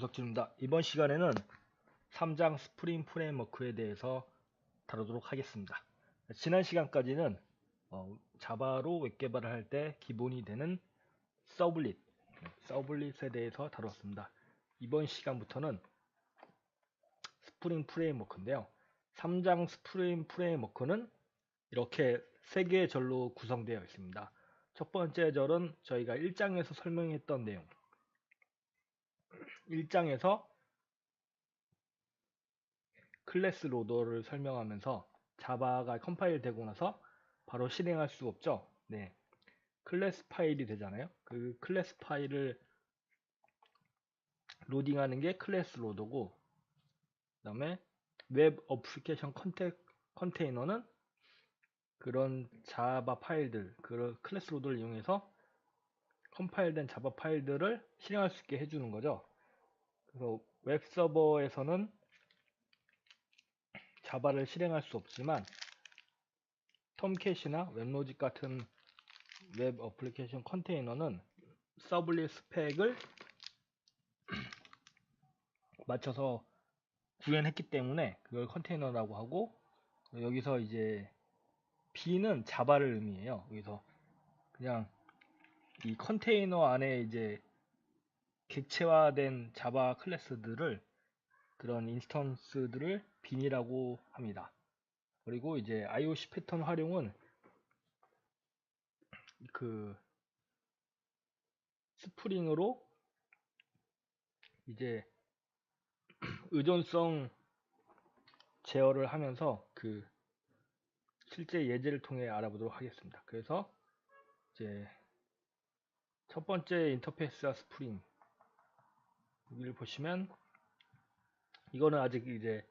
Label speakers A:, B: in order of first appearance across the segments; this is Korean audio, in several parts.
A: 김석준입니다. 이번 시간에는 3장 스프링 프레임워크에 대해서 다루도록 하겠습니다. 지난 시간까지는 자바로 웹 개발을 할 때 기본이 되는 서블릿에 대해서 다뤘습니다. 이번 시간부터는 스프링 프레임워크인데요. 3장 스프링 프레임워크는 이렇게 3개의 절로 구성되어 있습니다. 첫 번째 절은 저희가 1장에서 설명했던 내용. 1장에서 클래스 로더를 설명하면서 자바가 컴파일 되고 나서 바로 실행할 수 없죠. 네. 클래스 파일이 되잖아요. 그 클래스 파일을 로딩하는 게 클래스 로더고, 그 다음에 웹 어플리케이션 컨테이너는 그런 자바 파일들, 그런 클래스 로더를 이용해서 컴파일된 자바 파일들을 실행할 수 있게 해주는 거죠. 그래서 웹 서버에서는 자바를 실행할 수 없지만 톰캣이나 웹로직 같은 웹 어플리케이션 컨테이너는 서블릿 스펙을 맞춰서 구현했기 때문에 그걸 컨테이너라고 하고, 여기서 이제 B는 자바를 의미해요. 여기서 그냥 이 컨테이너 안에 이제 객체화된 자바 클래스들을, 그런 인스턴스들을 빈이라고 합니다. 그리고 이제 IOC 패턴 활용은 그 스프링으로 이제 의존성 제어를 하면서 그 실제 예제를 통해 알아보도록 하겠습니다. 그래서 이제 첫 번째 인터페이스와 스프링, 여기를 보시면 이거는 아직 이제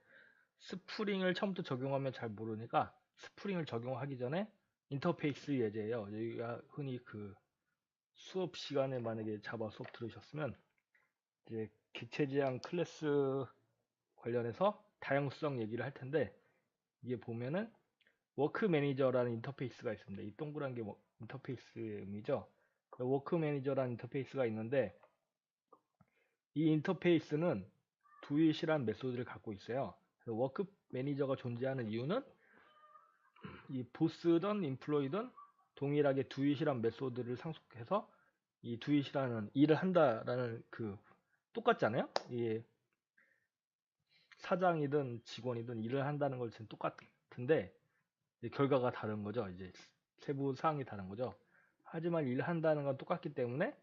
A: 스프링을 처음부터 적용하면 잘 모르니까 스프링을 적용하기 전에 인터페이스 예제예요. 여기가 흔히 그 수업 시간에 만약에 자바 수업 들으셨으면 이제 객체 지향 클래스 관련해서 다양성 얘기를 할 텐데, 이게 보면은 워크 매니저라는 인터페이스가 있습니다. 이 동그란 게 인터페이스의 의미죠. 워크 매니저라는 인터페이스가 있는데, 이 인터페이스는 두잇이란 메소드를 갖고 있어요. 워크 매니저가 존재하는 이유는 이 보스든 인플로이든 동일하게 두잇이란 메소드를 상속해서 이 두잇이라는 일을 한다라는 그 똑같잖아요. 이 사장이든 직원이든 일을 한다는 걸 지금 똑같은데 결과가 다른 거죠. 이제 세부 사항이 다른 거죠. 하지만 일을 한다는 건 똑같기 때문에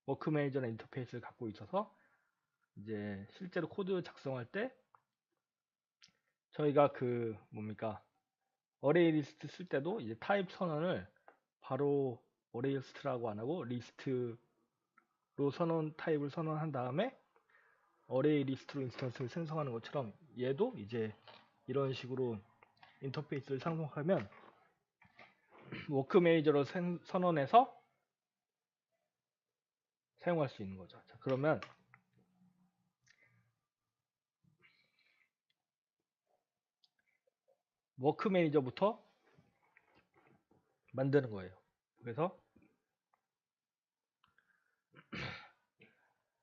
A: 워크 매니저는 인터페이스를 갖고 있어서 이제 실제로 코드 작성할 때 저희가 그 뭡니까 어레이 리스트 쓸 때도 이제 타입 선언을 바로 어레이 리스트라고 안 하고 리스트로 타입을 선언한 다음에 어레이 리스트로 인스턴스를 생성하는 것처럼 얘도 이제 이런 식으로 인터페이스를 상속하면 워크 매니저로 선언해서 사용할 수 있는 거죠. 자, 그러면 워크 매니저부터 만드는 거예요. 그래서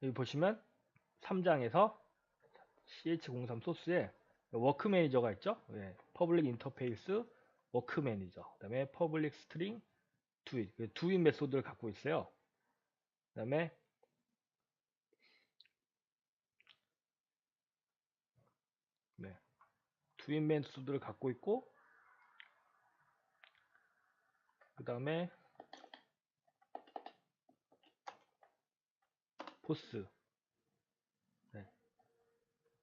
A: 여기 보시면 3장에서 ch03 소스에 워크 매니저가 있죠. 예, 퍼블릭 인터페이스 워크 매니저, 그 다음에 퍼블릭 스트링 두잇, 두잇 메소드를 갖고 있어요. 그 다음에 두잇 메소드를 갖고 있고, 그 다음에 보스,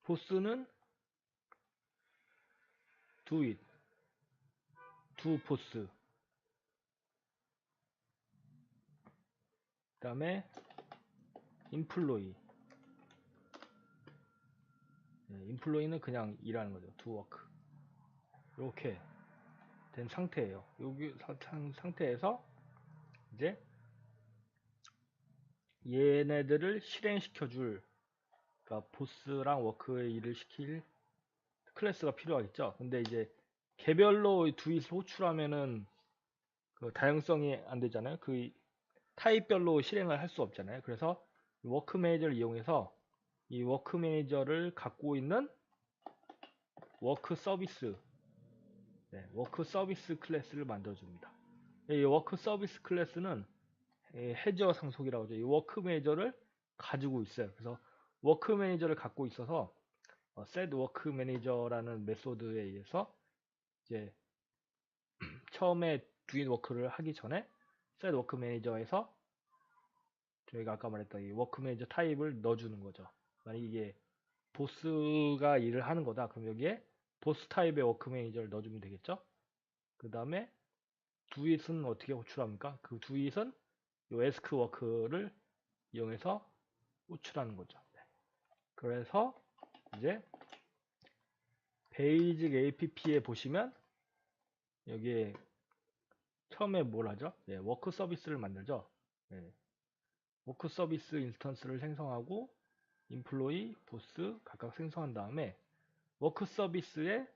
A: 보스는 두잇, 두 보스, 그 다음에 인플로이, 인플로이는 그냥 일하는 거죠. 두 워크. 이렇게 된 상태예요. 여기 상태에서 이제 얘네들을 실행시켜줄, 그러니까 보스랑 워크의 일을 시킬 클래스가 필요하겠죠. 근데 이제 개별로 두잇을 호출하면은 그 다양성이 안 되잖아요. 그 타입별로 실행을 할 수 없잖아요. 그래서 워크 매니저를 이용해서 이 워크 매니저를 갖고 있는 워크 서비스, 워크 서비스 클래스를 만들어줍니다. 이 워크 서비스 클래스는 해저 상속이라고 하죠. 이 워크 매니저를 가지고 있어요. 그래서 워크 매니저를 갖고 있어서 set 워크 매니저라는 메소드에 의해서 이제 처음에 doing 워크를 하기 전에 set 워크 매니저에서 저희가 아까 말했던 이 워크 매니저 타입을 넣어주는 거죠. 만약 이게 보스가 일을 하는 거다. 그럼 여기에 보스 타입의 워크 매니저를 넣어주면 되겠죠. 그 다음에 doit은 어떻게 호출합니까? 그 doit은 이 ask 워크를 이용해서 호출하는 거죠. 그래서 이제 베이직 app에 보시면 여기에 처음에 뭘 하죠? 워크 서비스를 만들죠. 워크 서비스 인스턴스를 생성하고 인플로이, 보스 각각 생성한 다음에 워크 서비스에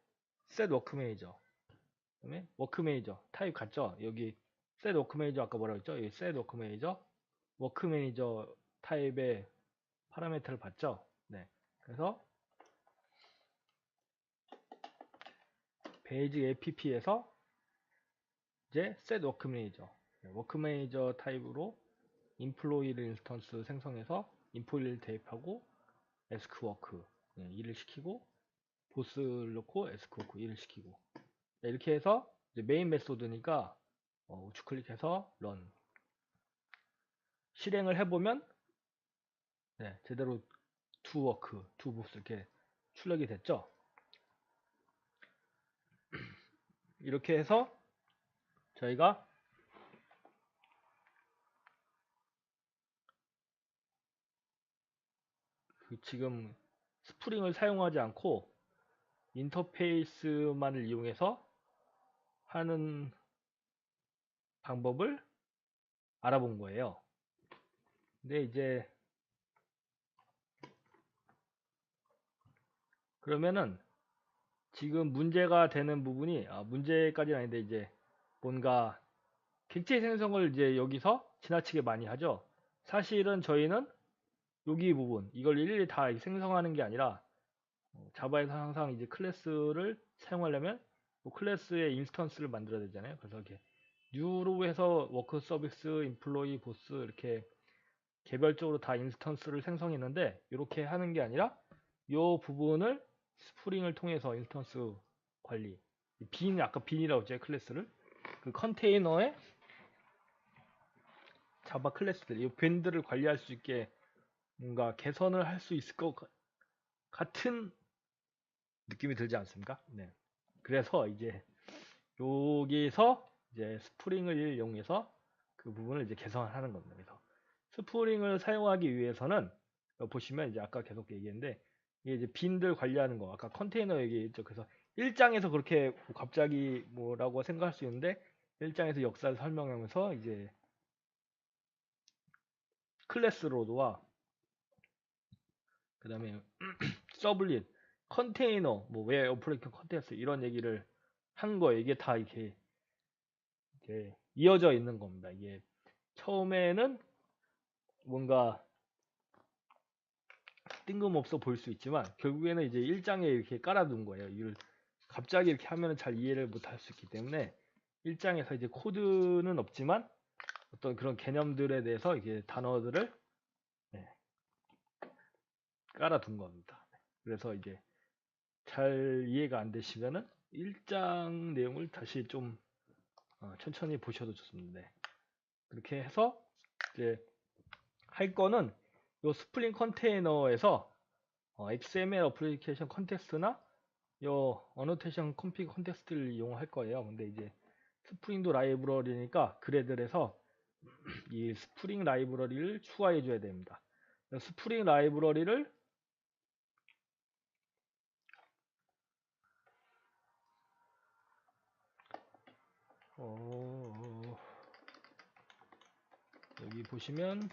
A: set 워크 매니저, 그다음에 워크 매니저 타입 같죠? 여기 set 워크 매니저 아까 뭐라고 했죠? 여기 set 워크 매니저, 워크 매니저 타입의 파라미터를 봤죠? 그래서 베이직 app에서 이제 set 워크 매니저, 워크 매니저 타입으로 인플로이를 인스턴스 생성해서 인플로이를 대입하고 ask 워크 일을 시키고 보스를 넣고 ask 워크 일을 시키고 이렇게 해서 이제 메인 메소드니까 우측 클릭해서 run 실행을 해보면 제대로 to 워크, to 보스 이렇게 출력이 됐죠. 이렇게 해서 저희가 지금 스프링을 사용하지 않고 인터페이스만을 이용해서 하는 방법을 알아본 거예요. 근데 이제 그러면은 지금 문제가 되는 부분이 문제까지는 아닌데 이제 뭔가 객체 생성을 이제 여기서 지나치게 많이 하죠. 사실은 저희는 여기 부분 이걸 일일이 다 생성하는 게 아니라 자바에서 항상 이제 클래스를 사용하려면 클래스의 인스턴스를 만들어야 되잖아요. 그래서 이렇게 뉴로 해서 워크 서비스, 인플로이, 보스 이렇게 개별적으로 다 인스턴스를 생성했는데 이렇게 하는 게 아니라 이 부분을 스프링을 통해서 인스턴스 관리 아까 빈이라고 했죠. 클래스를 그 컨테이너에 자바 클래스들 이 빈들을 관리할 수 있게 뭔가 개선을 할 수 있을 것 같은 느낌이 들지 않습니까? 그래서 이제 여기서 이제 스프링을 이용해서 그 부분을 이제 개선하는 겁니다. 그래서 스프링을 사용하기 위해서는 보시면 이제 아까 계속 얘기했는데 이게 이제 빈들 관리하는 거 아까 컨테이너 얘기했죠. 그래서 1장에서 그렇게 갑자기 뭐라고 생각할 수 있는데 1장에서 역사를 설명하면서 이제 클래스 로드와 그 다음에 서블릿 컨테이너 왜 오퍼레이션 컨텍스트 이런 얘기를 한 거예요. 이게 다 이렇게 이어져 있는 겁니다. 이게 처음에는 뭔가 뜬금없어 보일 수 있지만 결국에는 이제 1장에 이렇게 깔아둔 거예요. 이걸 갑자기 이렇게 하면 잘 이해를 못할 수 있기 때문에 1장에서 이제 코드는 없지만 어떤 그런 개념들에 대해서 이게 단어들을 깔아둔 겁니다. 그래서 이제 잘 이해가 안 되시면은 1장 내용을 다시 좀 천천히 보셔도 좋습니다. 그렇게 해서 이제 할 거는 요 스프링 컨테이너에서 XML 어플리케이션 컨텍스트나 요 어노테이션 컴피그 컨텍스트를 이용할 거예요. 근데 이제 스프링도 라이브러리니까 그래들에서 이 스프링 라이브러리를 추가해 줘야 됩니다. 스프링 라이브러리를 여기 보시면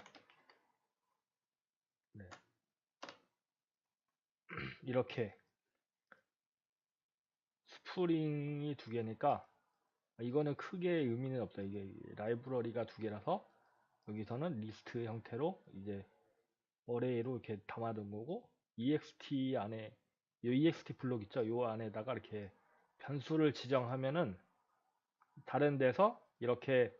A: 이렇게 스프링이 두 개니까 이거는 크게 의미는 없다. 이게 라이브러리가 두 개라서 여기서는 리스트 형태로 이제 어레이로 이렇게 담아둔 거고, ext 안에 이 ext 블록 있죠? 요 안에다가 이렇게 변수를 지정하면은 다른 데서 이렇게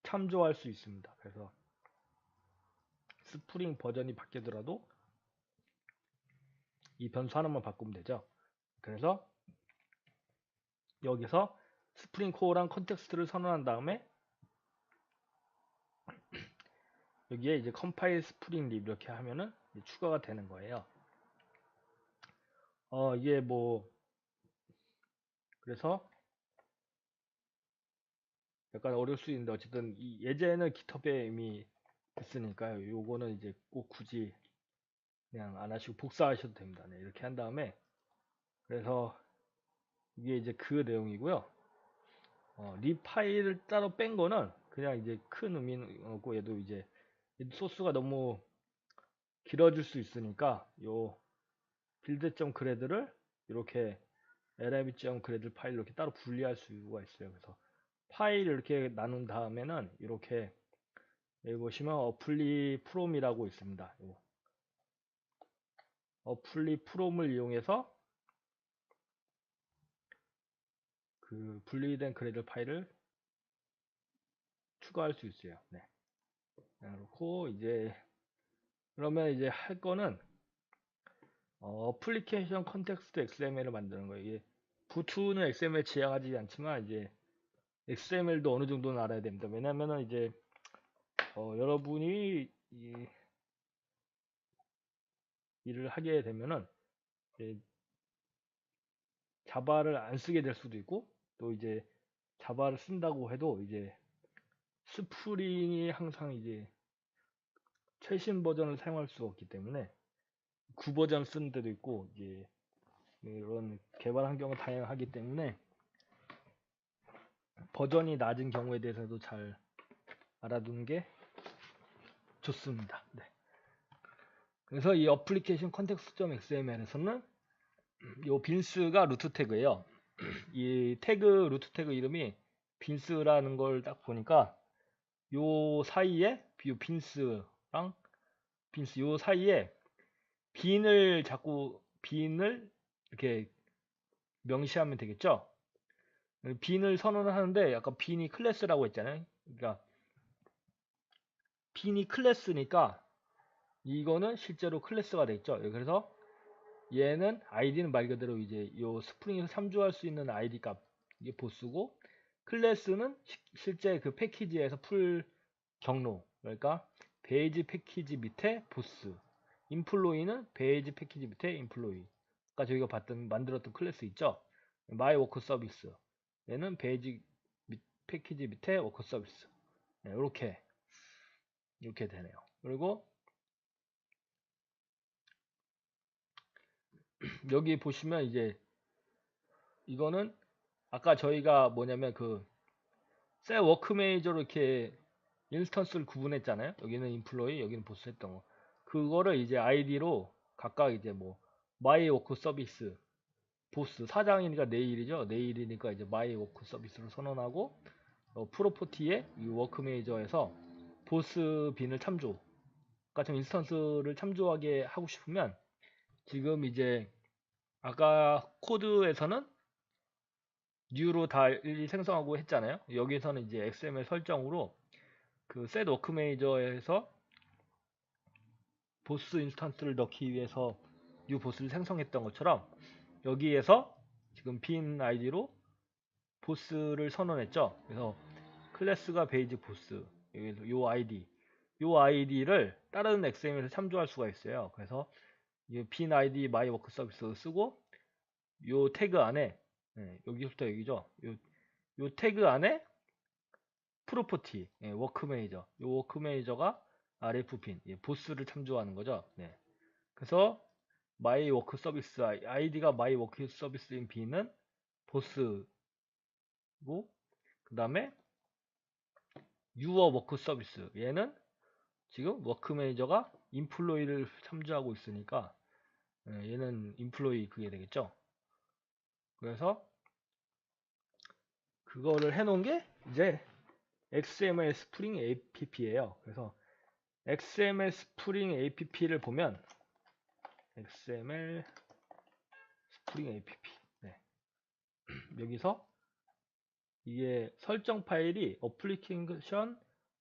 A: 참조할 수 있습니다. 그래서 스프링 버전이 바뀌더라도 이 변수 하나만 바꾸면 되죠. 그래서 여기서 스프링 코어랑 컨텍스트를 선언한 다음에 여기에 이제 컴파일 스프링 립 이렇게 하면은 추가가 되는 거예요. 이게 뭐 그래서 약간 어려울 수 있는데 어쨌든 이 예제는 깃허브에 이미 있으니까요. 요거는 이제 꼭 굳이 그냥 안 하시고 복사하셔도 됩니다. 네, 이렇게 한 다음에 그래서 이게 이제 그 내용이고요. 립 파일을 따로 뺀 거는 그냥 이제 큰 의미는 없고 얘도 이제 소스가 너무 길어질 수 있으니까 요 빌드.그래드를 이렇게 lib.그래드 파일로 이렇게 따로 분리할 수가 있어요. 그래서 파일을 이렇게 나눈 다음에는 이렇게 여기 보시면 어플리 프롬이라고 있습니다. 어플리 프롬을 이용해서 그 분리된 그래드 파일을 추가할 수 있어요. 네. 그렇고 이제 그러면 이제 할 거는 어플리케이션 컨텍스트 XML을 만드는 거예요. 이게 부트는 XML 지향하지 않지만 이제 XML도 어느 정도는 알아야 됩니다. 왜냐면은 이제 여러분이 이 일을 하게 되면은 이제 자바를 안 쓰게 될 수도 있고 또 이제 자바를 쓴다고 해도 이제 스프링이 항상 이제 최신 버전을 사용할 수 없기 때문에 9버전 쓰는 데도 있고 이제 이런 개발 환경은 다양하기 때문에 버전이 낮은 경우에 대해서도 잘 알아두는 게 좋습니다. 네. 그래서 이 어플리케이션 컨텍스트.xml에서는 이 빈스가 루트 태그예요. 이 태그 루트 태그 이름이 빈스라는 걸 딱 보니까 요 사이에 요 빈스랑 빈스 요 사이에 빈을 자꾸 빈을 이렇게 명시하면 되겠죠. 빈을 선언을 하는데 약간 빈이 클래스라고 했잖아요. 그러니까 빈이 클래스니까 이거는 실제로 클래스가 되겠죠. 그래서 얘는 아이디는 말 그대로 이제 요 스프링에서 참조할 수 있는 아이디 값 이게 보스고 클래스는 실제 그 패키지에서 풀 경로 그러니까 베이지 패키지 밑에 보스 인플로이는 베이지 패키지 밑에 인플로이 아까 저희가 봤던 만들었던 클래스 있죠. 마이 워크 서비스 얘는 베이지 패키지 밑에 워크 서비스 네, 이렇게 되네요. 그리고 여기 보시면 이제 이거는 아까 저희가 뭐냐면 그 셀 워크 매니저로 이렇게 인스턴스를 구분했잖아요. 여기는 인플로이, 여기는 보스 했던 거. 그거를 이제 아이디로 각각 이제 뭐 마이 워크 서비스 보스 사장이니까 내일이죠. 내일이니까 이제 마이 워크 서비스로 선언하고 프로퍼티에 이 워크 매니저에서 보스 빈을 참조 같은 인스턴스를 참조하게 하고 싶으면 지금 이제 아까 코드에서는 뉴로 다 일일이 생성하고 했잖아요. 여기서는 이제 XML 설정으로 그 set work manager에서 보스 인스턴스를 넣기 위해서 new 보스를 생성했던 것처럼 여기에서 지금 빈 아이디로 보스를 선언했죠. 그래서 클래스가 베이지 보스 여기서 요 아이디를 다른 XML에서 참조할 수가 있어요. 그래서 빈 아이디 my work 서비스 쓰고 요 태그 안에 여기부터 여기죠. 요 태그 안에 프로퍼티 워크 매니저 요 워크 매니저가 RF 빈 보스를 참조하는 거죠. 네. 그래서 my work 서비스 아이디가 my work 서비스인 빈은 보스고 그 다음에 your work 서비스 얘는 지금 워크 매니저가 인플로이를 참조하고 있으니까 얘는 인플로이 그게 되겠죠. 그래서 그거를 해놓은 게 이제 XML 스프링 APP예요. 그래서 XML 스프링 APP를 보면 XML 스프링 APP 여기서 이게 설정 파일이 application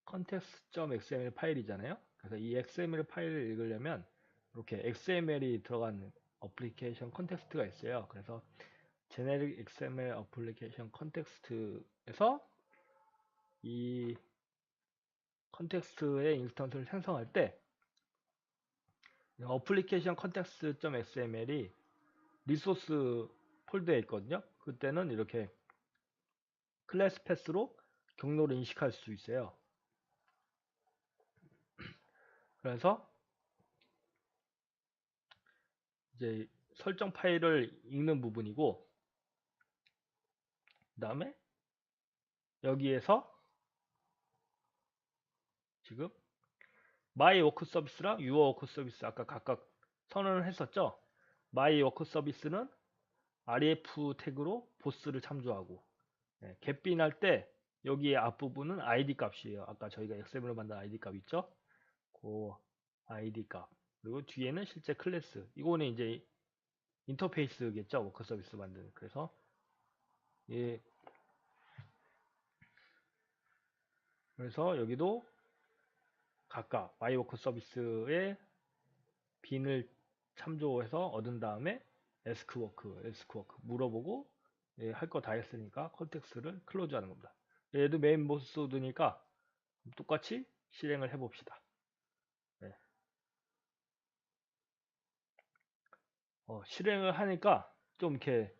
A: context.xml 파일이잖아요. 그래서 이 XML 파일을 읽으려면 이렇게 XML이 들어간 application context가 있어요. 그래서 generic XML application context에서 이 컨텍스트의 인스턴스를 생성할 때 application context.xml이 리소스 폴더에 있거든요. 그때는 이렇게 클래스 패스로 경로를 인식할 수 있어요. 그래서 이제 설정 파일을 읽는 부분이고, 그 다음에 여기에서 지금 my work service랑 your work service 아까 각각 선언을 했었죠. my work service는 ref 태그로 보스를 참조하고, get빈 할 때 여기 앞부분은 id 값이에요. 아까 저희가 XML로 만든 id 값 있죠. 그 id 값. 그리고 뒤에는 실제 클래스. 이거는 이제 인터페이스겠죠. 워크 서비스 만드는. 그래서 예, 그래서 여기도 각각 my work 서비스의 빈을 참조해서 얻은 다음에 ask work 물어보고 할 거 다 했으니까 컨텍스트를 클로즈 하는 겁니다. 얘도 메인 보스드니까 똑같이 실행을 해 봅시다. 실행을 하니까 좀 이렇게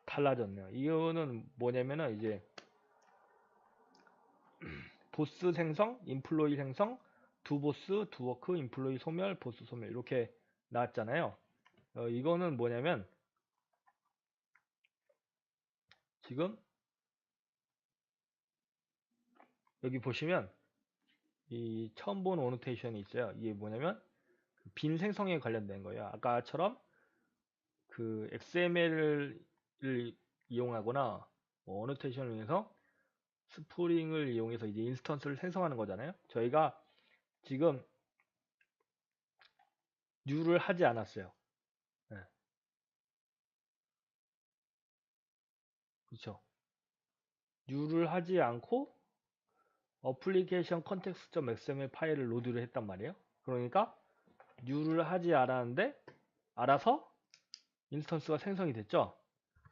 A: 달라졌네요. 이거는 뭐냐면은 이제 보스 생성, 인플로이 생성, 두 보스, 두 워크, 인플로이 소멸, 보스 소멸 이렇게 나왔잖아요. 이거는 뭐냐면 지금 여기 보시면 이 처음 본 오노테이션이 있어요. 이게 뭐냐면 빈 생성에 관련된 거예요. 아까처럼 그 XML을 이용하거나 오노테이션을 이용해서 스프링을 이용해서 이제 인스턴스를 생성하는 거잖아요. 저희가 지금 뉴를 하지 않았어요. 네. 그렇죠. 뉴를 하지 않고 어플리케이션 컨텍스트.xml 파일을 로드를 했단 말이에요. 그러니까 뉴를 하지 않았는데 알아서 인스턴스가 생성이 됐죠.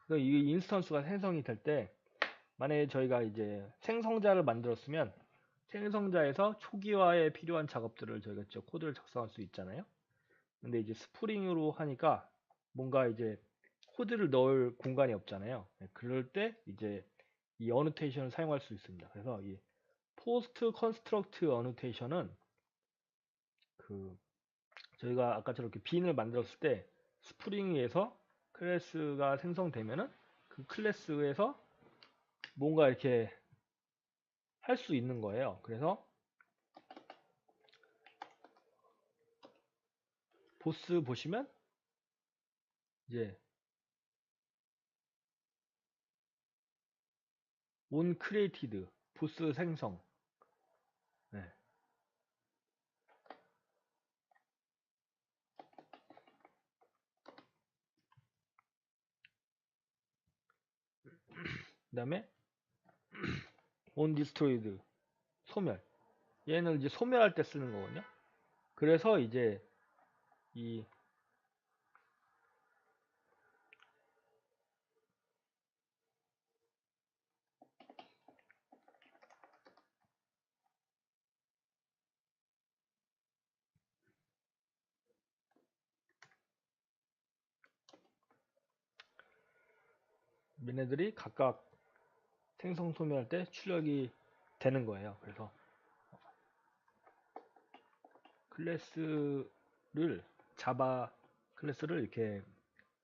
A: 그래서 이 인스턴스가 생성이 될 때 만약에 저희가 이제 생성자를 만들었으면 생성자에서 초기화에 필요한 작업들을 저희가 직접 코드를 작성할 수 있잖아요. 근데 이제 스프링으로 하니까 뭔가 이제 코드를 넣을 공간이 없잖아요. 그럴 때 이제 이 어노테이션을 사용할 수 있습니다. 그래서 이 포스트 컨스트럭트 어노테이션은 그 저희가 아까처럼 이렇게 빈을 만들었을 때 스프링에서 클래스가 생성되면은 그 클래스에서 뭔가 이렇게 할 수 있는 거예요. 그래서 보스 보시면 이제 on created 보스 생성 네. 그 다음에 on destroyed 소멸 얘는 이제 소멸할 때 쓰는 거거든요. 그래서 이제 이 얘네들이 각각 생성 소멸할 때 출력이 되는 거예요. 그래서 클래스를 자바 클래스를 이렇게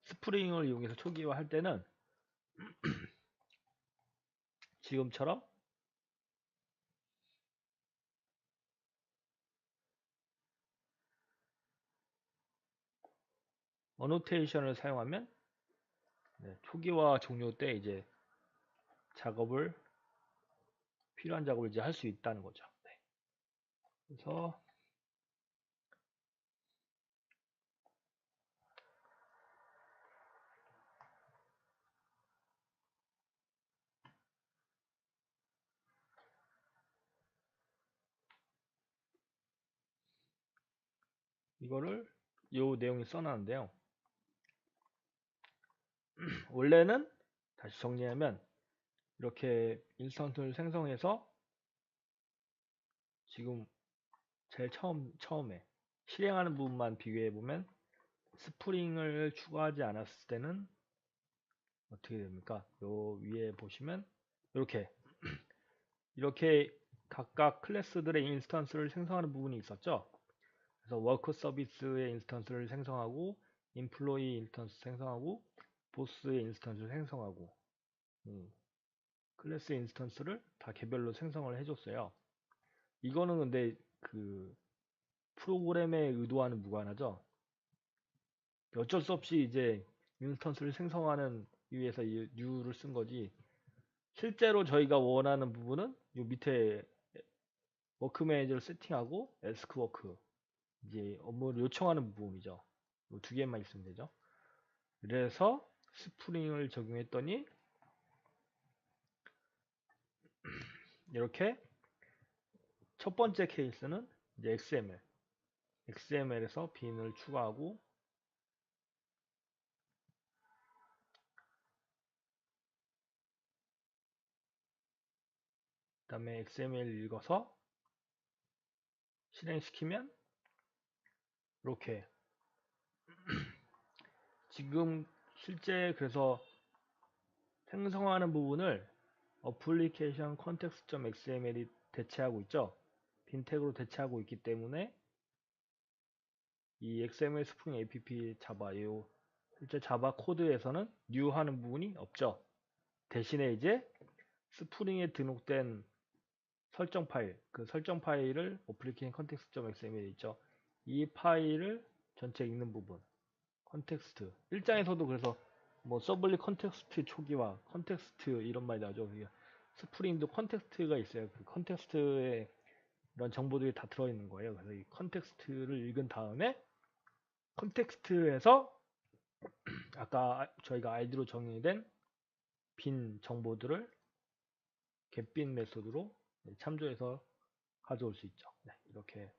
A: 스프링을 이용해서 초기화 할 때는 지금처럼 어노테이션을 사용하면 초기화 종료 때 이제 작업을 필요한 작업을 이제 할 수 있다는 거죠. 그래서 이거를 요 내용이 써놨는데요. 원래는 다시 정리하면 이렇게 인스턴트를 생성해서 지금 제일 처음에 실행하는 부분만 비교해 보면 스프링을 추가하지 않았을 때는 어떻게 됩니까? 요 위에 보시면 이렇게 각각 클래스들의 인스턴스를 생성하는 부분이 있었죠. 그래서 워크 서비스의 인스턴스를 생성하고 인플로이 인스턴스 생성하고 보스의 인스턴스를 생성하고 클래스 인스턴스를 다 개별로 생성을 해줬어요. 이거는 근데 그 프로그램에 의도와는 무관하죠. 어쩔 수 없이 이제 인스턴스를 생성하는 위해서 이 new를 쓴 거지. 실제로 저희가 원하는 부분은 요 밑에 워크 매니저를 세팅하고 에스크 워크 이제 업무를 요청하는 부분이죠. 이 두 개만 있으면 되죠. 그래서 스프링을 적용했더니 이렇게 첫 번째 케이스는 이제 XML에서 빈을 추가하고 그 다음에 XML 읽어서 실행시키면 이렇게 지금 실제 그래서 생성하는 부분을 어플리케이션 context.xml이 대체하고 있죠. 빈 태그로 대체하고 있기 때문에 이 XML 스프링 app 자바 실제 자바 코드에서는 new 하는 부분이 없죠. 대신에 이제 스프링에 등록된 설정 파일, 그 설정 파일을 어플리케이션 context.xml 있죠. 이 파일을 전체 읽는 부분, 컨텍스트 1장에서도 그래서 뭐 서블리 컨텍스트 초기화, 컨텍스트 이런 말이 나오죠. 스프링도 컨텍스트가 있어요. 그 컨텍스트에 이런 정보들이 다 들어있는 거예요. 그래서 이 컨텍스트를 읽은 다음에 컨텍스트에서 아까 저희가 아이디로 정의된 빈 정보들을 getBin 메소드로 참조해서 가져올 수 있죠. 네, 이렇게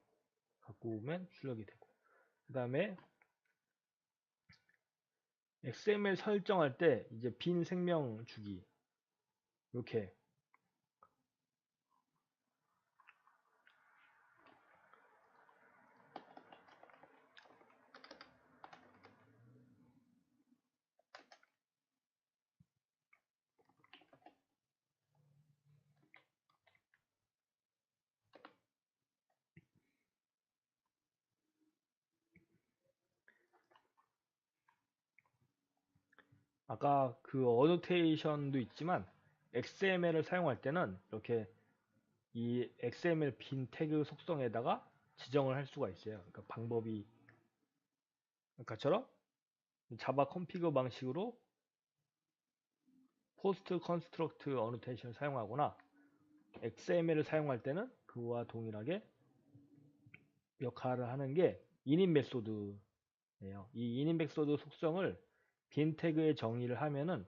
A: 갖고 오면 출력이 되고 그 다음에 XML 설정할 때 이제 빈 생명 주기 이렇게 아까 그 어노테이션도 있지만 XML을 사용할 때는 이렇게 이 XML 빈 태그 속성에다가 지정을 할 수가 있어요. 그러니까 방법이 아까처럼 자바 컨피그 방식으로 포스트 컨스트럭트 어노테이션을 사용하거나 XML을 사용할 때는 그와 동일하게 역할을 하는 게 init 메소드예요. 이 init 메소드 속성을 빈 태그에 정의를 하면은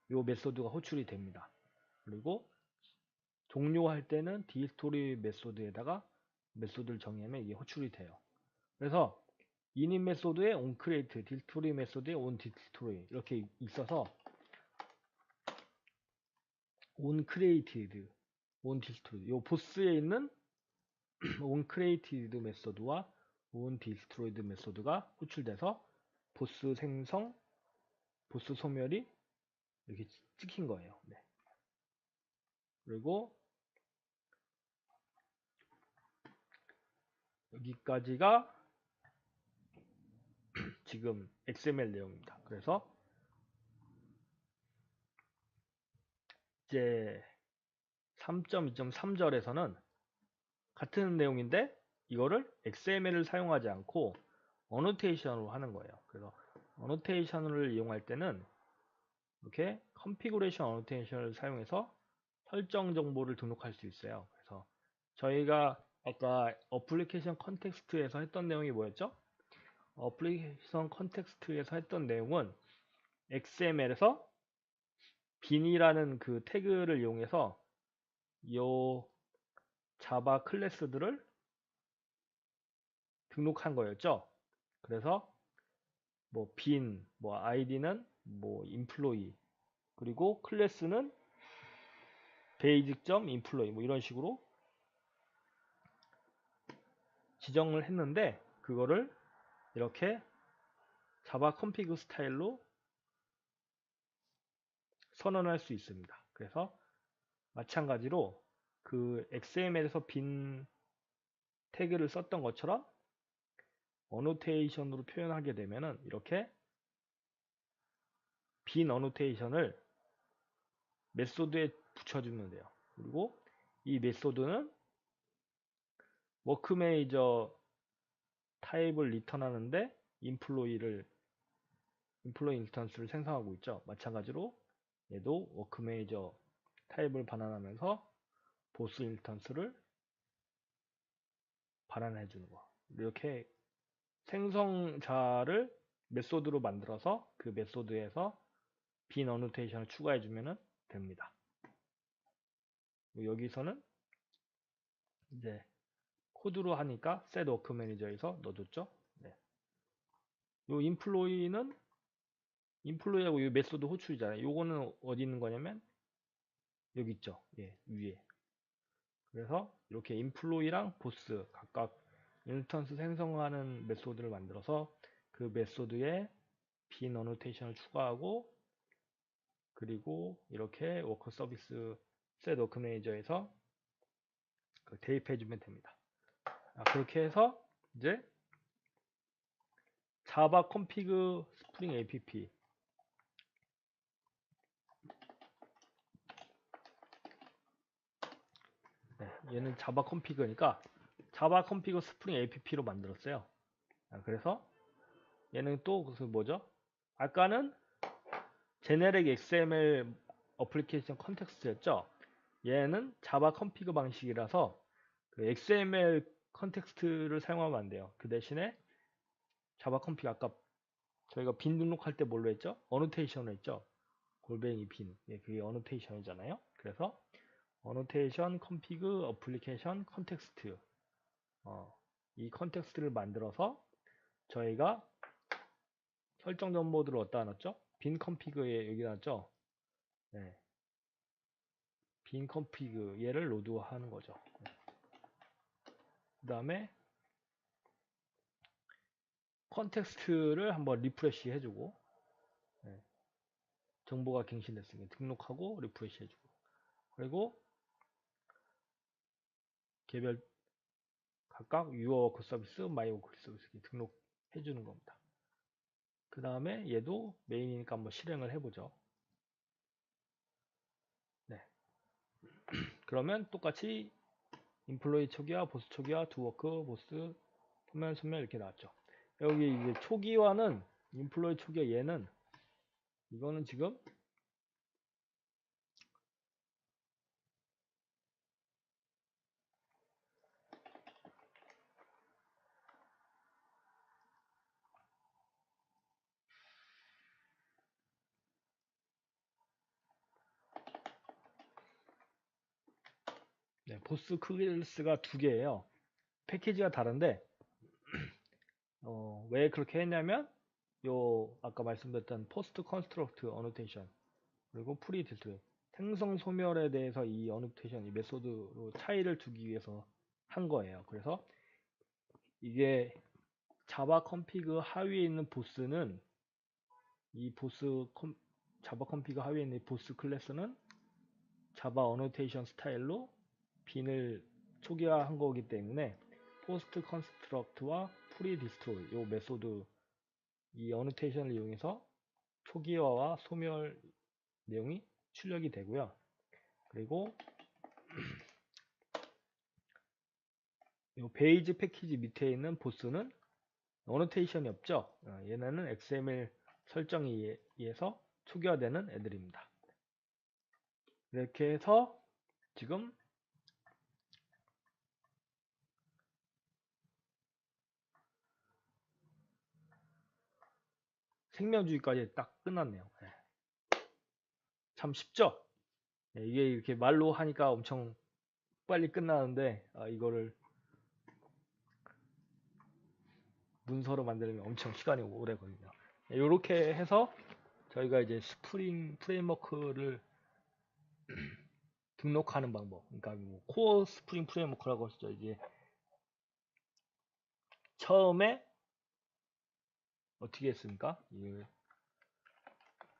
A: 이 메소드가 호출이 됩니다. 그리고 종료할 때는 dStory 메소드에다가 메소드를 정의하면 이게 호출이 돼요. 그래서 init 메소드에 onCreate, dStory 메소드에 onDStory 이렇게 있어서 onCreated, onDestroyed 요 보스에 있는 onCreated 메소드와 onDestroyed 메소드가 호출돼서 보스 생성, 보스 소멸이 이렇게 찍힌 거예요. 네. 그리고 여기까지가 지금 XML 내용입니다. 그래서 이제 3.2.3절에서는 같은 내용인데 이거를 XML을 사용하지 않고 어노테이션으로 하는 거예요. 그래서 어노테이션을 이용할 때는 이렇게 컨피그레이션 어노테이션을 사용해서 설정 정보를 등록할 수 있어요. 그래서 저희가 아까 어플리케이션 컨텍스트에서 했던 내용이 뭐였죠? 어플리케이션 컨텍스트에서 했던 내용은 XML에서 빈이라는 그 태그를 이용해서 이 자바 클래스들을 등록한 거였죠. 그래서 뭐 빈, 뭐 아이디는 뭐 인플로이, 그리고 클래스는 베이직.점 인플로이 뭐 이런 식으로 지정을 했는데 그거를 이렇게 자바 컴피그 스타일로 선언할 수 있습니다. 그래서 마찬가지로 그 XML에서 빈 태그를 썼던 것처럼 어노테이션으로 표현하게 되면은 이렇게 빈 어노테이션을 메소드에 붙여주면 돼요. 그리고 이 메소드는 워크메이저 타입을 리턴하는데 인플로이 인스턴스를 생성하고 있죠. 마찬가지로 얘도 워크메이저 타입을 반환하면서 보스 인스턴스를 반환해 주는 거. 이렇게 생성자를 메소드로 만들어서 그 메소드에서 빈 어노테이션을 추가해 주면 됩니다. 여기서는 이제 코드로 하니까 set work manager에서 넣어줬죠. 네. 요 인플로이하고 이 메소드 호출이잖아요. 요거는 어디 있는 거냐면 여기 있죠. 예, 위에. 그래서 이렇게 인플로이랑 보스 각각 인스턴스 생성하는 메소드를 만들어서 그 메소드에 빈 어노테이션을 추가하고 그리고 이렇게 워커 서비스 셋 워크 매니저에서 대입해 주면 됩니다. 그렇게 해서 이제 자바 컴피그 스프링 app 네, 얘는 자바 컴피그니까 자바 컴피그 스프링 app로 만들었어요. 그래서 얘는 또 무슨 뭐죠? 아까는 제네릭 XML 어플리케이션 컨텍스트였죠. 얘는 자바 컴피그 방식이라서 그 XML 컨텍스트를 사용하면 안 돼요. 그 대신에 자바 컴피그 아까 저희가 빈 등록할 때 뭘로 했죠? 어노테이션을 했죠. 골뱅이 빈. 예, 그게 어노테이션이잖아요. 그래서 어노테이션 컴피그 어플리케이션 컨텍스트 이 컨텍스트를 만들어서 저희가 설정 정보들을 어디다 놨죠? 빈 컴피그에 여기 놨죠? 네. 빈 컴피그 얘를 로드하는 거죠. 그 다음에 컨텍스트를 한번 리프레시 해주고 네. 정보가 갱신됐으니까 등록하고 리프레시 해주고 그리고 개별 각각 유어 워크 서비스, 마이 워크 서비스 등록해 주는 겁니다. 그 다음에 얘도 메인이니까 한번 실행을 해보죠. 네. 그러면 똑같이 인플로이 초기화, 보스 초기화, 두워크, 보스, 소멸 이렇게 나왔죠. 여기 이제 초기화는 인플로이 초기화 얘는 이거는 지금 네, 보스 클래스가 두 개예요. 패키지가 다른데 왜 그렇게 했냐면 요 아까 말씀드렸던 포스트 컨스트럭트 어노테이션 그리고 프리 디스트로이 생성 소멸에 대해서 이 어노테이션 이 메소드로 차이를 두기 위해서 한 거예요. 그래서 이게 자바 컴피그 하위에 있는 보스는 이 자바 컴피그 하위에 있는 보스 클래스는 자바 어노테이션 스타일로 빈을 초기화한 거기 때문에 포스트 컨스트럭트와 프리 디스트로이 요 메소드 이 어노테이션을 이용해서 초기화와 소멸 내용이 출력이 되고요. 그리고 이 베이지 패키지 밑에 있는 보스는 어노테이션이 없죠. 얘네는 XML 설정에 의해서 초기화되는 애들입니다. 이렇게 해서 지금 생명주의까지 딱 끝났네요. 참 쉽죠? 이게 이렇게 말로 하니까 엄청 빨리 끝나는데 이거를 문서로 만들면 엄청 시간이 오래 걸리죠. 이렇게 해서 저희가 이제 스프링 프레임워크를 등록하는 방법. 그러니까 뭐 코어 스프링 프레임워크라고 하죠. 이제 처음에 어떻게 했습니까?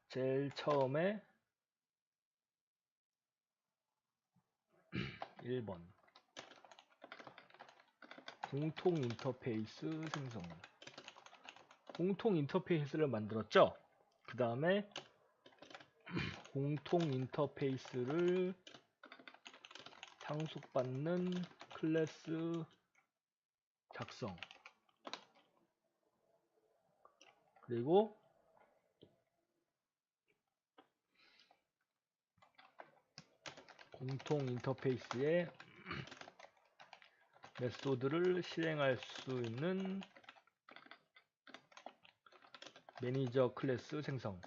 A: 제일 처음에 1번 공통 인터페이스 생성. 공통 인터페이스를 만들었죠. 그 다음에 공통 인터페이스를 상속받는 클래스 작성. 그리고 공통 인터페이스에 메소드를 실행할 수 있는 매니저 클래스 생성.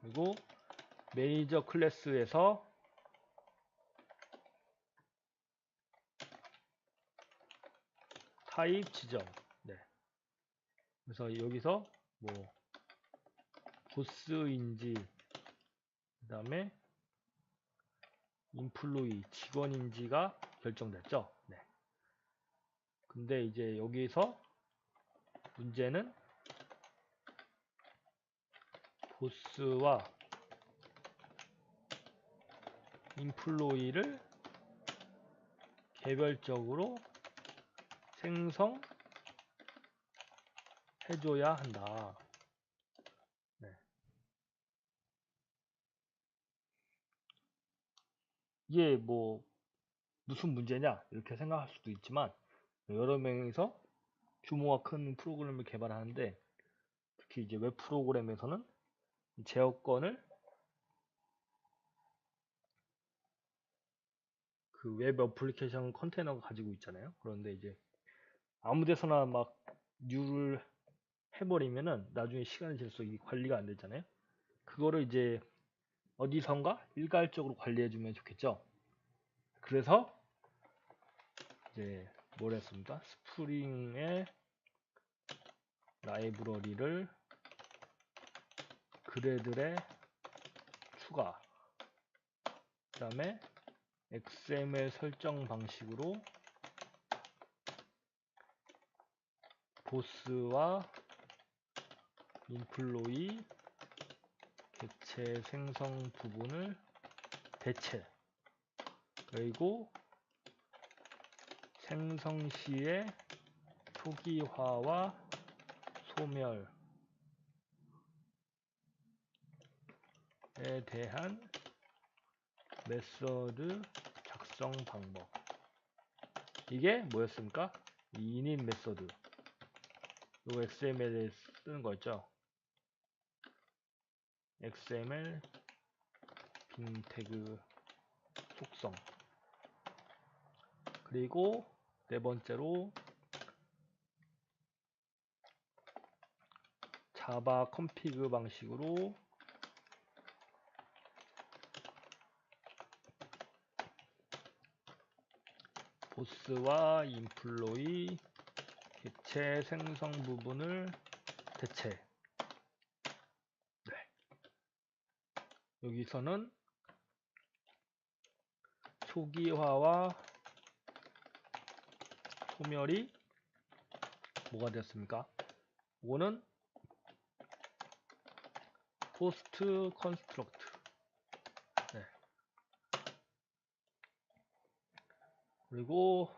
A: 그리고 매니저 클래스에서 타입 지정. 네. 그래서 여기서 뭐 보스인지 그 다음에 인플로이 직원인지가 결정됐죠. 네. 근데 이제 여기서 문제는 보스와 인플로이를 개별적으로 생성해줘야 한다. 네. 이게 뭐 무슨 문제냐 이렇게 생각할 수도 있지만 여러 명이서 규모가 큰 프로그램을 개발하는데 특히 이제 웹 프로그램에서는 제어권을 그 웹 어플리케이션 컨테이너가 가지고 있잖아요. 그런데 이제 아무 데서나 막 뉴를 해버리면은 나중에 시간이 지날수록 이 관리가 안 되잖아요. 그거를 이제 어디선가 일괄적으로 관리해주면 좋겠죠. 그래서 이제 뭘 했습니까? 스프링의 라이브러리를 그래들에 추가, 그 다음에 XML 설정 방식으로 보스와 인플로이 객체 생성 부분을 대체, 그리고 생성 시의 초기화와 소멸에 대한 메서드 작성 방법. 이게 뭐였습니까? init 메서드. 요 XML에 쓰는 거였죠. XML 빈 태그 속성. 그리고 네 번째로 자바 컨피그 방식으로 보스와 인플로이 객체 생성 부분을 대체. 네. 여기서는 초기화와 소멸이 뭐가 되었습니까? 이거는 포스트 컨스트럭트. 네. 그리고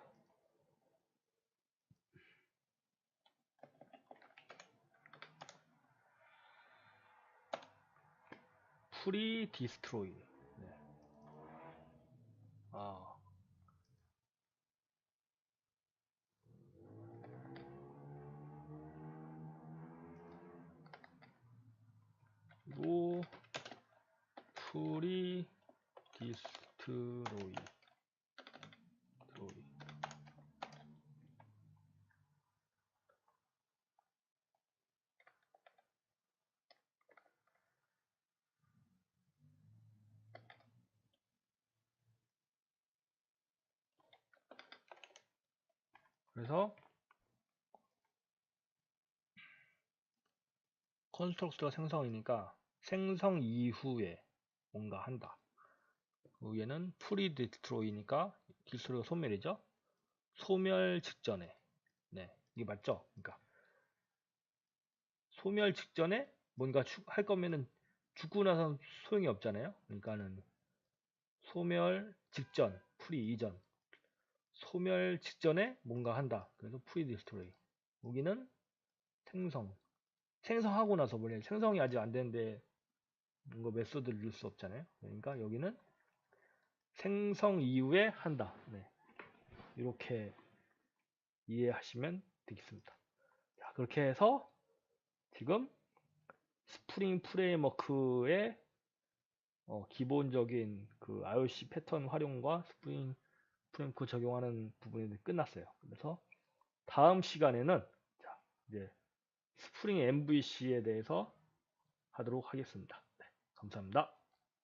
A: 프리 디스트로이. 네. 그리고 프리 디스트로이. 그래서 컨스트럭트가 생성이니까 생성 이후에 뭔가 한다. 여기에는 프리 디스트로이니까 디스트로이가 소멸이죠. 소멸 직전에. 네, 이게 맞죠? 그러니까 소멸 직전에 뭔가 할 거면은 죽고 나선 소용이 없잖아요. 그러니까는 소멸 직전, 프리 이전. 소멸 직전에 뭔가 한다. 그래서 프리 디스트로이. 여기는 생성. 생성하고 나서 원래 생성이 아직 안 되는데 이거 메소드를 넣을 수 없잖아요. 그러니까 여기는 생성 이후에 한다. 네. 이렇게 이해하시면 되겠습니다. 자, 그렇게 해서 지금 스프링 프레임워크의 기본적인 그 IOC 패턴 활용과 스프링 프레임워크 적용하는 부분이 끝났어요. 그래서 다음 시간에는 자, 이제 스프링 MVC에 대해서 하도록 하겠습니다. 네, 감사합니다.